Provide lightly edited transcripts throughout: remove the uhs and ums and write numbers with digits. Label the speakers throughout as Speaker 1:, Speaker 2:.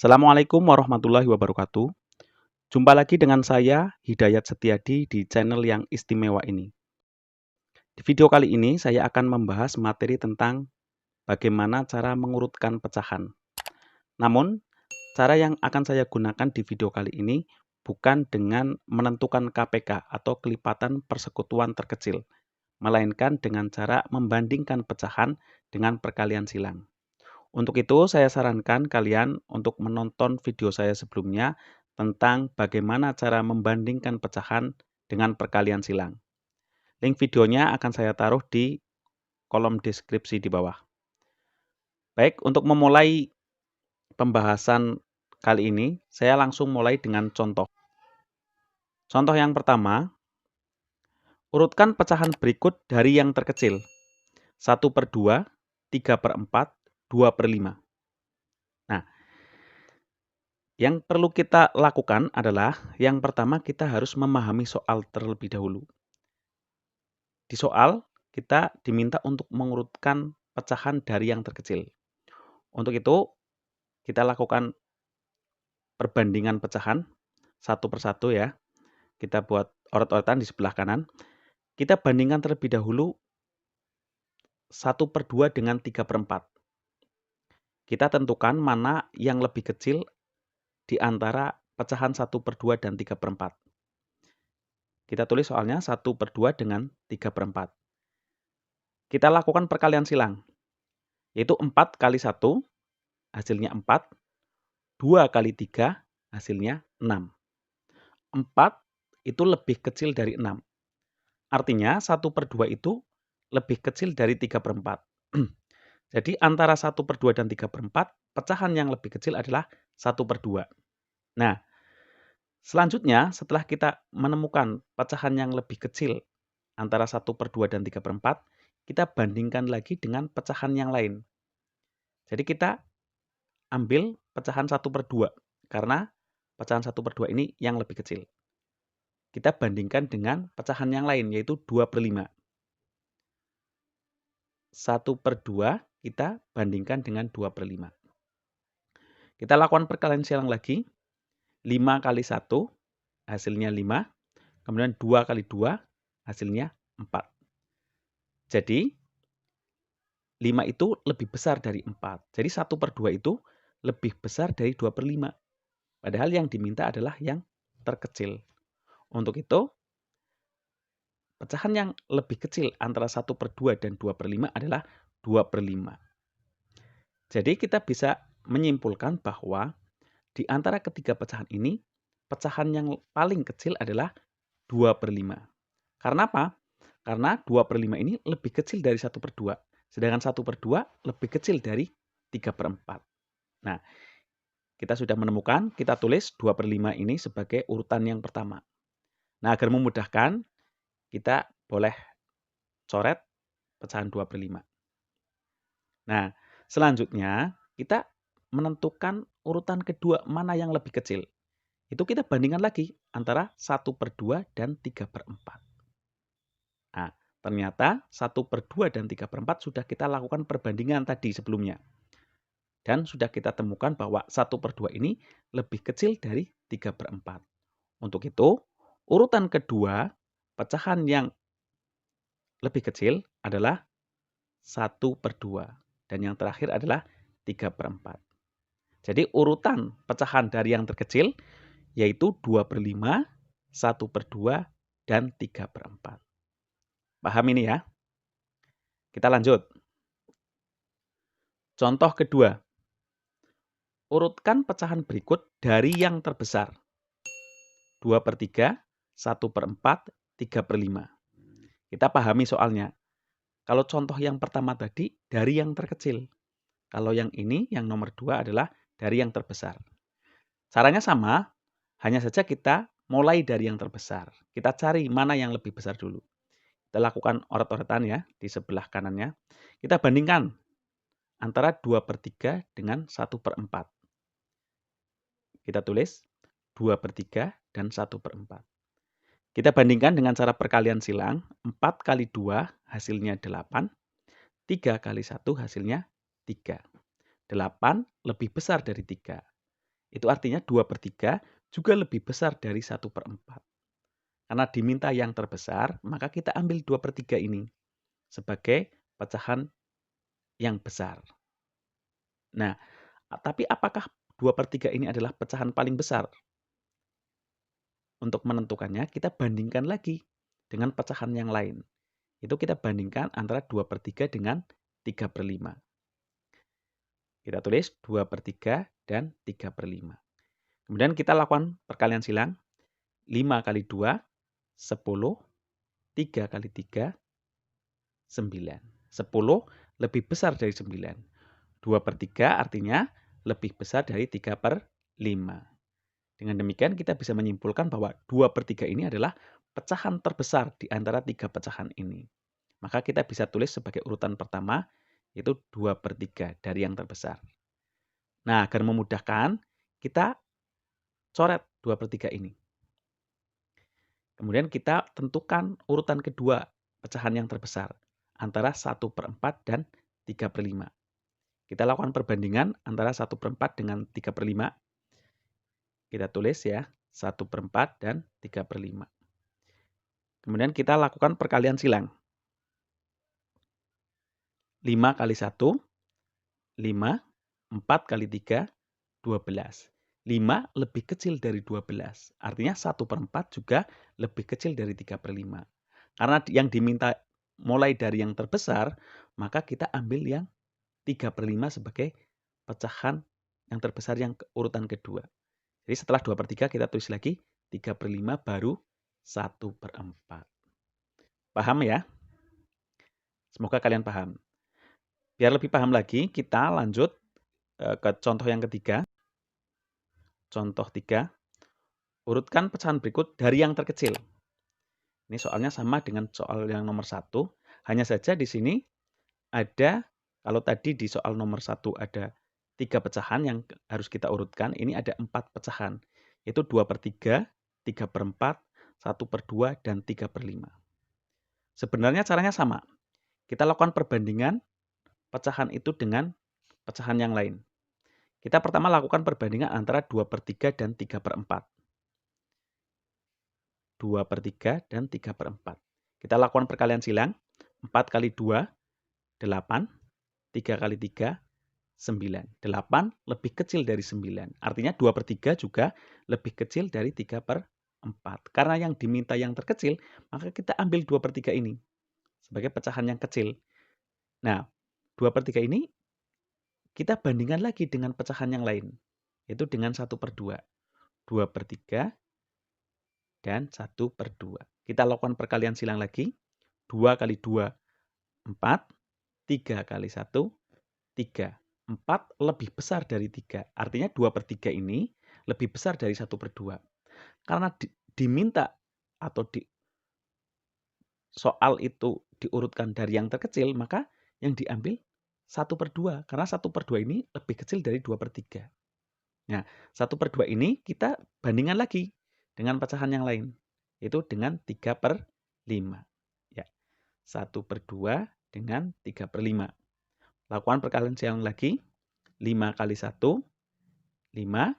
Speaker 1: Assalamualaikum warahmatullahi wabarakatuh. Jumpa lagi dengan saya, Hidayat Setiadi, di channel yang istimewa ini. Di video kali ini, saya akan membahas materi tentang bagaimana cara mengurutkan pecahan. Namun, cara yang akan saya gunakan di video kali ini bukan dengan menentukan KPK atau kelipatan persekutuan terkecil, melainkan dengan cara membandingkan pecahan dengan perkalian silang. Untuk itu, saya sarankan kalian untuk menonton video saya sebelumnya tentang bagaimana cara membandingkan pecahan dengan perkalian silang. Link videonya akan saya taruh di kolom deskripsi di bawah. Baik, untuk memulai pembahasan kali ini, saya langsung mulai dengan contoh. Contoh yang pertama, urutkan pecahan berikut dari yang terkecil. 1/2, 3/4, 2/5. Nah, yang perlu kita lakukan adalah yang pertama kita harus memahami soal terlebih dahulu. Di soal kita diminta untuk mengurutkan pecahan dari yang terkecil. Untuk itu kita lakukan perbandingan pecahan satu persatu ya. Kita buat oret-oretan di sebelah kanan. Kita bandingkan terlebih dahulu 1/2 dengan 3/4. Kita tentukan mana yang lebih kecil di antara pecahan 1/2 dan 3/4. Kita tulis soalnya 1/2 dengan 3/4. Kita lakukan perkalian silang, yaitu 4 kali 1, hasilnya 4, 2 kali 3, hasilnya 6. 4 itu lebih kecil dari 6. Artinya 1/2 itu lebih kecil dari 3/4. Jadi antara 1/2 dan 3/4, pecahan yang lebih kecil adalah 1/2. Nah, selanjutnya setelah kita menemukan pecahan yang lebih kecil antara 1/2 dan 3/4, kita bandingkan lagi dengan pecahan yang lain. Jadi kita ambil pecahan 1/2 karena pecahan 1/2 ini yang lebih kecil. Kita bandingkan dengan pecahan yang lain yaitu 2/5. 1/2 kita bandingkan dengan 2/5. Kita lakukan perkalian silang lagi. 5 kali 1 hasilnya 5. Kemudian 2 kali 2 hasilnya 4. Jadi 5 itu lebih besar dari 4. Jadi 1/2 itu lebih besar dari 2/5. Padahal yang diminta adalah yang terkecil. Untuk itu, pecahan yang lebih kecil antara 1/2 dan 2/5 adalah 2/5. Jadi kita bisa menyimpulkan bahwa di antara ketiga pecahan ini, pecahan yang paling kecil adalah 2/5. Karena apa? Karena 2/5 ini lebih kecil dari 1/2. Sedangkan 1/2 lebih kecil dari 3/4. Nah, kita sudah menemukan, kita tulis 2/5 ini sebagai urutan yang pertama. Nah, agar memudahkan, kita boleh coret pecahan 2/5. Nah, selanjutnya kita menentukan urutan kedua mana yang lebih kecil. Itu kita bandingkan lagi antara 1/2 dan 3/4. Nah, ternyata 1/2 dan 3/4 sudah kita lakukan perbandingan tadi sebelumnya. Dan sudah kita temukan bahwa 1/2 ini lebih kecil dari 3/4. Untuk itu, urutan kedua, pecahan yang lebih kecil adalah 1/2. Dan yang terakhir adalah 3/4. Jadi urutan pecahan dari yang terkecil yaitu 2/5, 1/2, dan 3/4. Paham ini ya? Kita lanjut. Contoh kedua. Urutkan pecahan berikut dari yang terbesar. 2/3, 1/4, 3/5. Kita pahami soalnya. Kalau contoh yang pertama tadi dari yang terkecil. Kalau yang ini, yang nomor 2 adalah dari yang terbesar. Caranya sama, hanya saja kita mulai dari yang terbesar. Kita cari mana yang lebih besar dulu. Kita lakukan oret-oretan ya di sebelah kanannya. Kita bandingkan antara 2/3 dengan 1/4. Kita tulis 2/3 dan 1/4. Kita bandingkan dengan cara perkalian silang. 4 kali 2 hasilnya 8. 3 kali 1 hasilnya 3. 8 lebih besar dari 3. Itu artinya 2/3 juga lebih besar dari 1/4. Karena diminta yang terbesar, maka kita ambil 2/3 ini sebagai pecahan yang besar. Nah, tapi apakah 2/3 ini adalah pecahan paling besar? Untuk menentukannya, kita bandingkan lagi dengan pecahan yang lain. Itu kita bandingkan antara 2/3 dengan 3/5. Kita tulis 2/3 dan 3/5. Kemudian kita lakukan perkalian silang. 5 kali 2, 10. 3 kali 3, 9. 10 lebih besar dari 9. 2/3 artinya lebih besar dari 3/5. Dengan demikian kita bisa menyimpulkan bahwa 2/3 ini adalah pecahan terbesar di antara 3 pecahan ini. Maka kita bisa tulis sebagai urutan pertama, yaitu 2/3 dari yang terbesar. Nah, agar memudahkan, kita coret 2/3 ini. Kemudian kita tentukan urutan kedua pecahan yang terbesar, antara 1/4 dan 3/5. Kita lakukan perbandingan antara 1/4 dengan 3/5. Kita tulis ya, 1/4 dan 3/5. Kemudian kita lakukan perkalian silang. 5 kali 1, 5. 4 kali 3, 12. 5 lebih kecil dari 12. Artinya 1/4 juga lebih kecil dari 3/5. Karena yang diminta mulai dari yang terbesar, maka kita ambil yang 3/5 sebagai pecahan yang terbesar yang urutan kedua. Jadi setelah 2/3 kita tulis lagi 3/5 baru 1/4. Paham ya? Semoga kalian paham. Biar lebih paham lagi, kita lanjut ke contoh yang ketiga. Contoh 3. Urutkan pecahan berikut dari yang terkecil. Ini soalnya sama dengan soal yang nomor 1. Hanya saja di sini ada, kalau tadi di soal nomor 1 ada 3 pecahan yang harus kita urutkan, ini ada 4 pecahan. Yaitu 2/3, 3/4, 1/2, dan 3/5. Sebenarnya caranya sama. Kita lakukan perbandingan pecahan itu dengan pecahan yang lain. Kita pertama lakukan perbandingan antara 2/3 dan 3/4. 2/3 dan 3/4. Kita lakukan perkalian silang. 4 kali 2, 8. 3 kali 3, 9. 8 lebih kecil dari 9. Artinya 2/3 juga lebih kecil dari 3/4. Karena yang diminta yang terkecil, maka kita ambil 2/3 ini sebagai pecahan yang kecil. Nah, 2/3 ini kita bandingkan lagi dengan pecahan yang lain, yaitu dengan 1/2. 2/3 dan 1/2. Kita lakukan perkalian silang lagi. 2 kali 2, 4. 3 kali 1, 3. 4 lebih besar dari 3. Artinya 2/3 ini lebih besar dari 1/2. Karena diminta atau soal itu diurutkan dari yang terkecil, maka yang diambil 1/2. Karena 1/2 ini lebih kecil dari 2/3. Nah, 1/2 ini kita bandingkan lagi dengan pecahan yang lain, yaitu dengan 3/5. Ya, 1/2 dengan 3/5. Lakukan perkalian silang lagi. 5 kali 1, 5.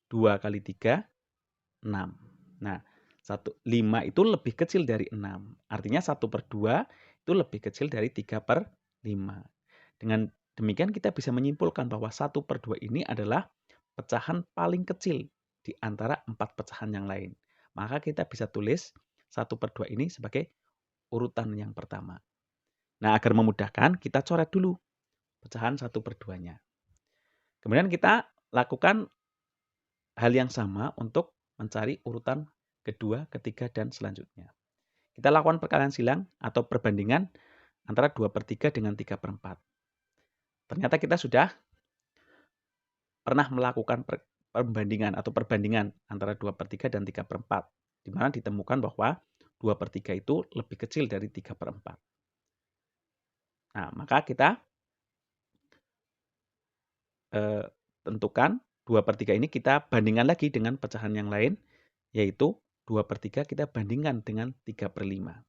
Speaker 1: 2 kali 3, 6. Nah, 5 itu lebih kecil dari 6. Artinya 1/2 itu lebih kecil dari 3/5. Dengan demikian kita bisa menyimpulkan bahwa 1/2 ini adalah pecahan paling kecil di antara 4 pecahan yang lain. Maka kita bisa tulis 1/2 ini sebagai urutan yang pertama. Nah, agar memudahkan, kita coret dulu pecahan 1/2-nya. Kemudian kita lakukan hal yang sama untuk mencari urutan kedua, ketiga, dan selanjutnya. Kita lakukan perkalian silang atau perbandingan antara 2/3 dengan 3/4. Ternyata kita sudah pernah melakukan perbandingan atau perbandingan antara 2/3 dan 3/4, di mana ditemukan bahwa 2/3 itu lebih kecil dari 3/4. Nah, maka kita tentukan 2/3 ini kita bandingkan lagi dengan pecahan yang lain, yaitu 2/3 kita bandingkan dengan 3/5.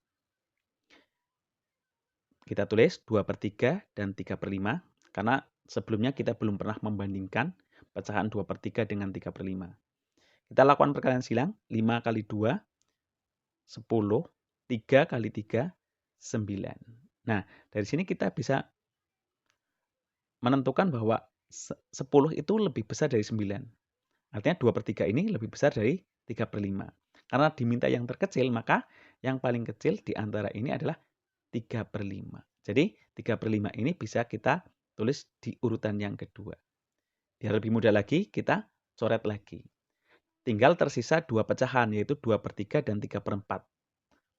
Speaker 1: Kita tulis 2/3 dan 3/5, karena sebelumnya kita belum pernah membandingkan pecahan 2/3 dengan 3/5. Kita lakukan perkalian silang, 5 kali 2, 10, 3 kali 3, 9. Nah, dari sini kita bisa menentukan bahwa 10 itu lebih besar dari 9. Artinya 2/3 ini lebih besar dari 3/5. Karena diminta yang terkecil, maka yang paling kecil di antara ini adalah 3/5. Jadi 3/5 ini bisa kita tulis di urutan yang kedua. Biar lebih mudah lagi, kita coret lagi. Tinggal tersisa dua pecahan, yaitu 2/3 dan 3/4.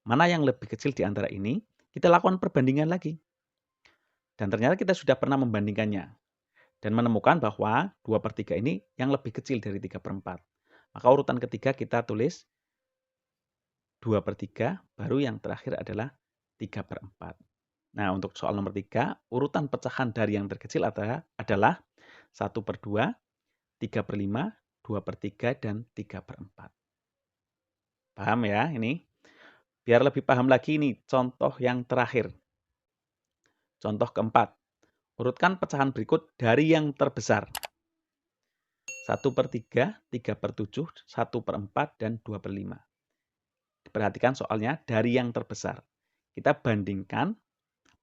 Speaker 1: Mana yang lebih kecil di antara ini? Kita lakukan perbandingan lagi. Dan ternyata kita sudah pernah membandingkannya. Dan menemukan bahwa 2/3 ini yang lebih kecil dari 3/4. Maka urutan ketiga kita tulis 2/3, baru yang terakhir adalah 3/4. Nah, untuk soal nomor 3, urutan pecahan dari yang terkecil adalah 1/2, 3/5, 2/3, dan 3/4. Paham ya ini? Biar lebih paham lagi ini contoh yang terakhir. Contoh keempat. Urutkan pecahan berikut dari yang terbesar. 1/3, 3/7, 1/4, dan 2/5. Perhatikan soalnya dari yang terbesar. Kita bandingkan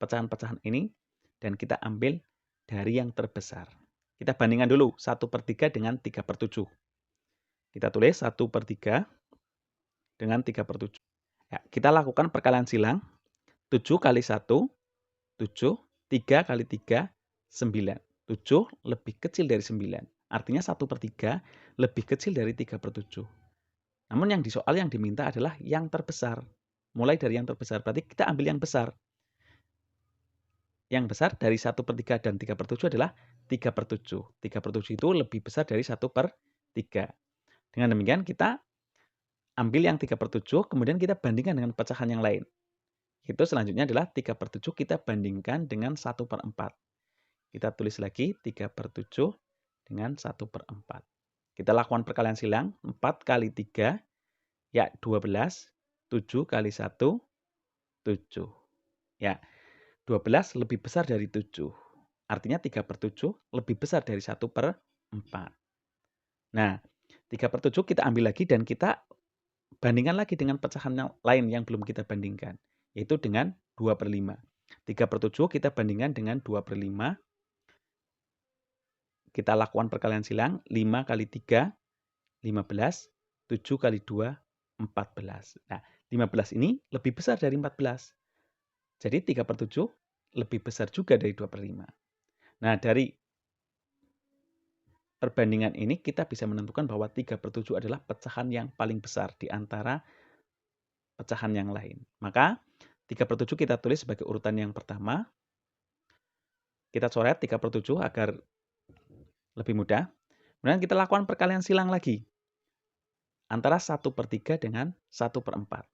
Speaker 1: pecahan-pecahan ini dan kita ambil dari yang terbesar. Kita bandingkan dulu 1/3 dengan 3/7. Kita tulis 1/3 dengan 3/7. Ya, kita lakukan perkalian silang. 7 kali 1, 7. 3 kali 3, 9. 7 lebih kecil dari 9. Artinya 1/3 lebih kecil dari 3/7. Namun yang di soal yang diminta adalah yang terbesar. Mulai dari yang terbesar, berarti kita ambil yang besar. Yang besar dari 1/3 dan 3/7 adalah 3/7. 3/7 itu lebih besar dari 1/3. Dengan demikian kita ambil yang 3/7, kemudian kita bandingkan dengan pecahan yang lain. Itu selanjutnya adalah 3/7 kita bandingkan dengan 1/4. Kita tulis lagi 3/7 dengan 1/4. Kita lakukan perkalian silang, 4 kali 3, ya 12, 7 kali 1, 7. Ya, 12 lebih besar dari 7. Artinya 3/7 lebih besar dari 1/4. Nah, 3/7 kita ambil lagi dan kita bandingkan lagi dengan pecahan yang lain yang belum kita bandingkan, yaitu dengan 2/5. 3/7 kita bandingkan dengan 2/5. Kita lakukan perkalian silang, 5 kali 3, 15, 7 kali 2, 14. Nah, 15 ini lebih besar dari 14. Jadi 3/7 lebih besar juga dari 2/5. Nah, dari perbandingan ini kita bisa menentukan bahwa 3/7 adalah pecahan yang paling besar di antara pecahan yang lain. Maka 3/7 kita tulis sebagai urutan yang pertama. Kita coret 3/7 agar lebih mudah. Kemudian kita lakukan perkalian silang lagi antara 1/3 dengan 1/4.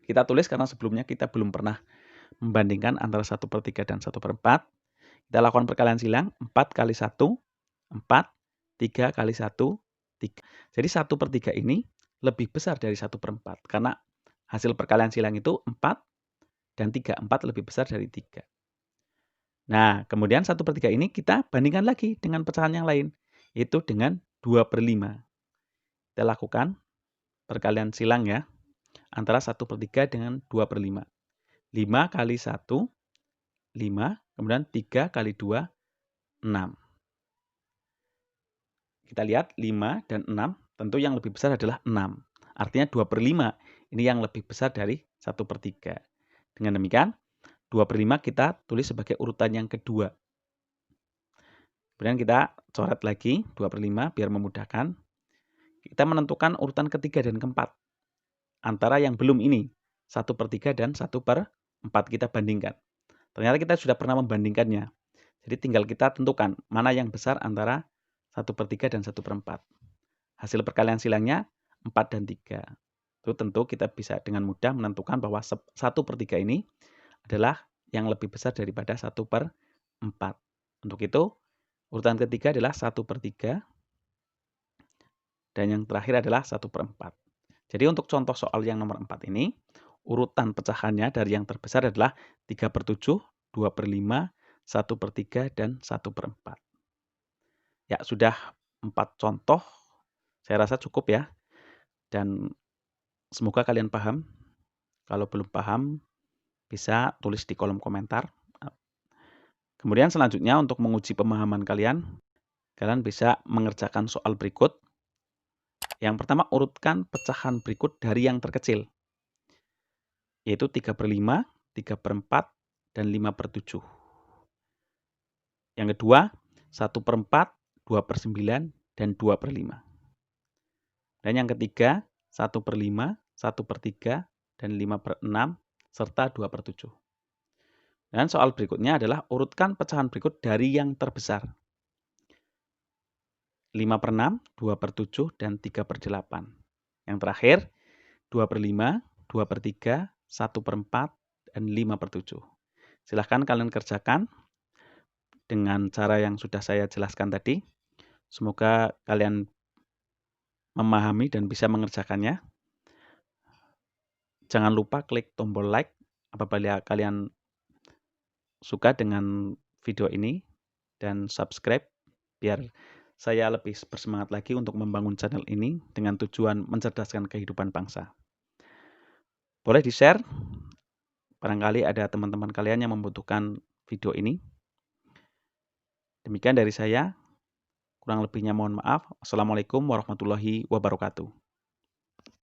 Speaker 1: Kita tulis karena sebelumnya kita belum pernah membandingkan antara 1/3 dan 1/4. Kita lakukan perkalian silang, 4 kali 1, 4, 3 kali 1, 3. Jadi 1/3 ini lebih besar dari 1/4 karena hasil perkalian silang itu 4 dan 3. 4 lebih besar dari 3. Nah, kemudian 1/3 ini kita bandingkan lagi dengan pecahan yang lain, yaitu dengan 2/5. Kita lakukan perkalian silang ya, antara 1/3 dengan 2/5. 5 kali 1, 5, kemudian 3 kali 2, 6. Kita lihat 5 dan 6, tentu yang lebih besar adalah 6. Artinya 2/5 ini yang lebih besar dari 1/3. Dengan demikian, 2/5 kita tulis sebagai urutan yang kedua. Kemudian kita coret lagi 2/5 biar memudahkan. Kita menentukan urutan ketiga dan keempat. Antara yang belum ini, 1/3 dan 1/4 kita bandingkan. Ternyata kita sudah pernah membandingkannya. Jadi tinggal kita tentukan mana yang besar antara 1/3 dan 1/4. Hasil perkalian silangnya 4 dan 3. Itu tentu kita bisa dengan mudah menentukan bahwa 1/3 ini adalah yang lebih besar daripada 1/4. Untuk itu, urutan ketiga adalah 1/3 dan yang terakhir adalah 1/4. Jadi untuk contoh soal yang nomor 4 ini, urutan pecahannya dari yang terbesar adalah 3/7, 2/5, 1/3, dan 1/4. Ya, sudah 4 contoh, saya rasa cukup ya. Dan semoga kalian paham. Kalau belum paham, bisa tulis di kolom komentar. Kemudian selanjutnya untuk menguji pemahaman kalian bisa mengerjakan soal berikut. Yang pertama, urutkan pecahan berikut dari yang terkecil, yaitu 3/5, 3/4, dan 5/7. Yang kedua, 1/4, 2/9, dan 2/5. Dan yang ketiga, 1/5, 1/3, dan 5/6, serta 2/7. Dan soal berikutnya adalah urutkan pecahan berikut dari yang terbesar. 5/6, 2/7, dan 3/8. Yang terakhir, 2/5, 2/3, 1/4, dan 5/7. Silahkan kalian kerjakan dengan cara yang sudah saya jelaskan tadi. Semoga kalian memahami dan bisa mengerjakannya. Jangan lupa klik tombol like apabila kalian suka dengan video ini dan subscribe biar saya lebih bersemangat lagi untuk membangun channel ini dengan tujuan mencerdaskan kehidupan bangsa. Boleh di-share, barangkali ada teman-teman kalian yang membutuhkan video ini. Demikian dari saya, kurang lebihnya mohon maaf. Wassalamualaikum warahmatullahi wabarakatuh.